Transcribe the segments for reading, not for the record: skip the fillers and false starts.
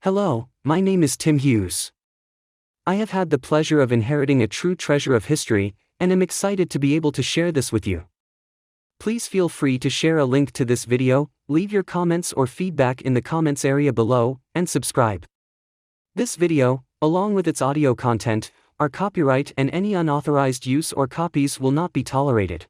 Hello, my name is Tim Hughes. I have had the pleasure of inheriting a true treasure of history, and am excited to be able to share this with you. Please feel free to share a link to this video, leave your comments or feedback in the comments area below, and subscribe. This video, along with its audio content, are copyright and any unauthorized use or copies will not be tolerated.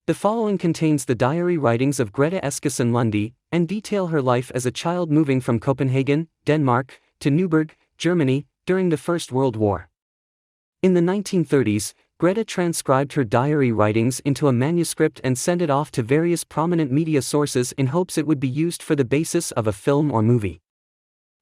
The following contains the diary writings of Grete Eskesen Lundy, and detail her life as a child moving from Copenhagen, Denmark, to Neuburg, Germany, during the First World War. In the 1930s, Grete transcribed her diary writings into a manuscript and sent it off to various prominent media sources in hopes it would be used for the basis of a film or movie.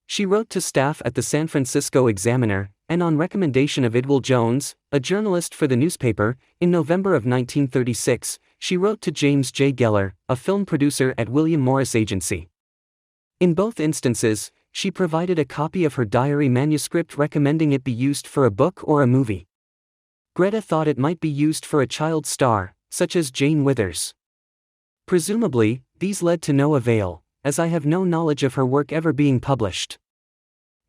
She wrote to staff at the San Francisco Examiner, and on recommendation of Idwal Jones, a journalist for the newspaper, in November of 1936, she wrote to James J. Geller, a film producer at William Morris Agency. In both instances, she provided a copy of her diary manuscript recommending it be used for a book or a movie. Grete thought it might be used for a child star, such as Jane Withers. Presumably, these led to no avail, as I have no knowledge of her work ever being published.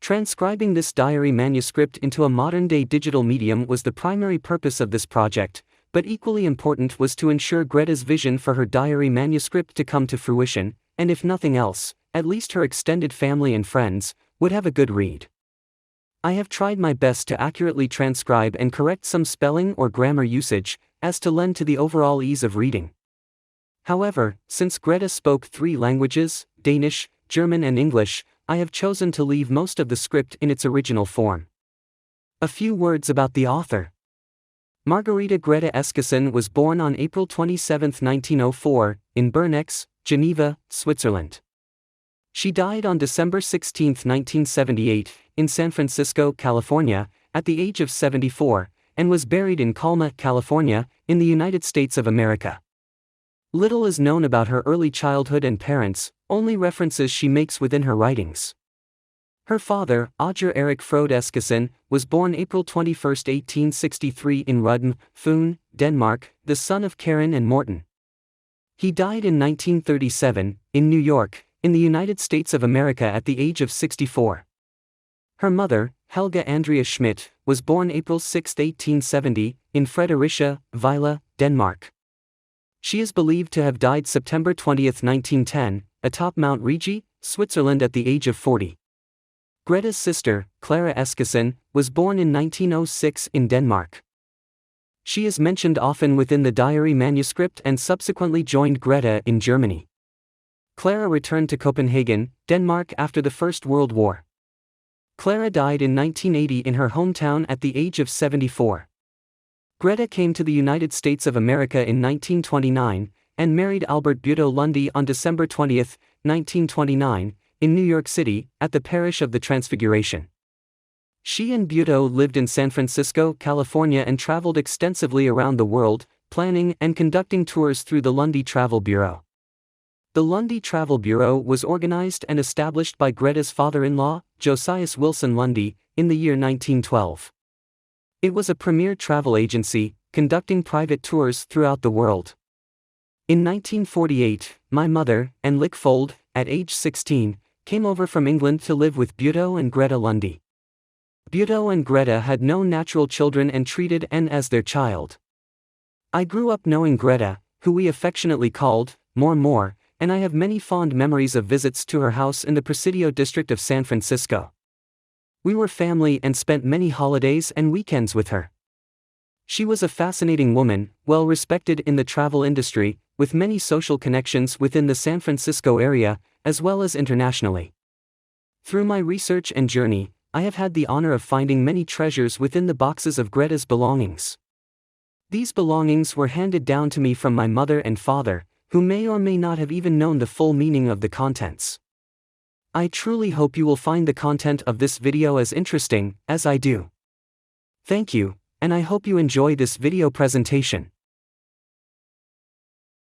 Transcribing this diary manuscript into a modern-day digital medium was the primary purpose of this project, but equally important was to ensure Grete's vision for her diary manuscript to come to fruition, and if nothing else, at least her extended family and friends would have a good read. I have tried my best to accurately transcribe and correct some spelling or grammar usage, as to lend to the overall ease of reading. However, since Grete spoke 3 languages, Danish, German and English, I have chosen to leave most of the script in its original form. A few words about the author. Margarete Grete Eskesen was born on April 27, 1904, in Bernex, Geneva, Switzerland. She died on December 16, 1978, in San Francisco, California, at the age of 74, and was buried in Colma, California, in the United States of America. Little is known about her early childhood and parents, only references she makes within her writings. Her father, Auger Erik Frode Eskesen, was born April 21, 1863 in Rudme, Fyn, Denmark, the son of Karen and Morten. He died in 1937, in New York, in the United States of America at the age of 64. Her mother, Helga Andrea Schmidt, was born April 6, 1870, in Fredericia, Vejle, Denmark. She is believed to have died September 20, 1910, atop Mount Rigi, Switzerland at the age of 40. Grete's sister, Clara Eskesen, was born in 1906 in Denmark. She is mentioned often within the diary manuscript and subsequently joined Grete in Germany. Clara returned to Copenhagen, Denmark after the First World War. Clara died in 1980 in her hometown at the age of 74. Grete came to the United States of America in 1929, and married Albert Buteau Lundy on December 20, 1929, in New York City, at the parish of the Transfiguration. She and Buteau lived in San Francisco, California and traveled extensively around the world, planning and conducting tours through the Lundy Travel Bureau. The Lundy Travel Bureau was organized and established by Grete's father-in-law, Josias Wilson Lundy, in the year 1912. It was a premier travel agency, conducting private tours throughout the world. In 1948, my mother, Anne Lickfold, at age 16, came over from England to live with Buteau and Grete Lundy. Buteau and Grete had no natural children and treated Anne as their child. I grew up knowing Grete, who we affectionately called More, and I have many fond memories of visits to her house in the Presidio district of San Francisco. We were family and spent many holidays and weekends with her. She was a fascinating woman, well respected in the travel industry, with many social connections within the San Francisco area, as well as internationally. Through my research and journey, I have had the honor of finding many treasures within the boxes of Grete's belongings. These belongings were handed down to me from my mother and father, who may or may not have even known the full meaning of the contents. I truly hope you will find the content of this video as interesting as I do. Thank you, and I hope you enjoy this video presentation.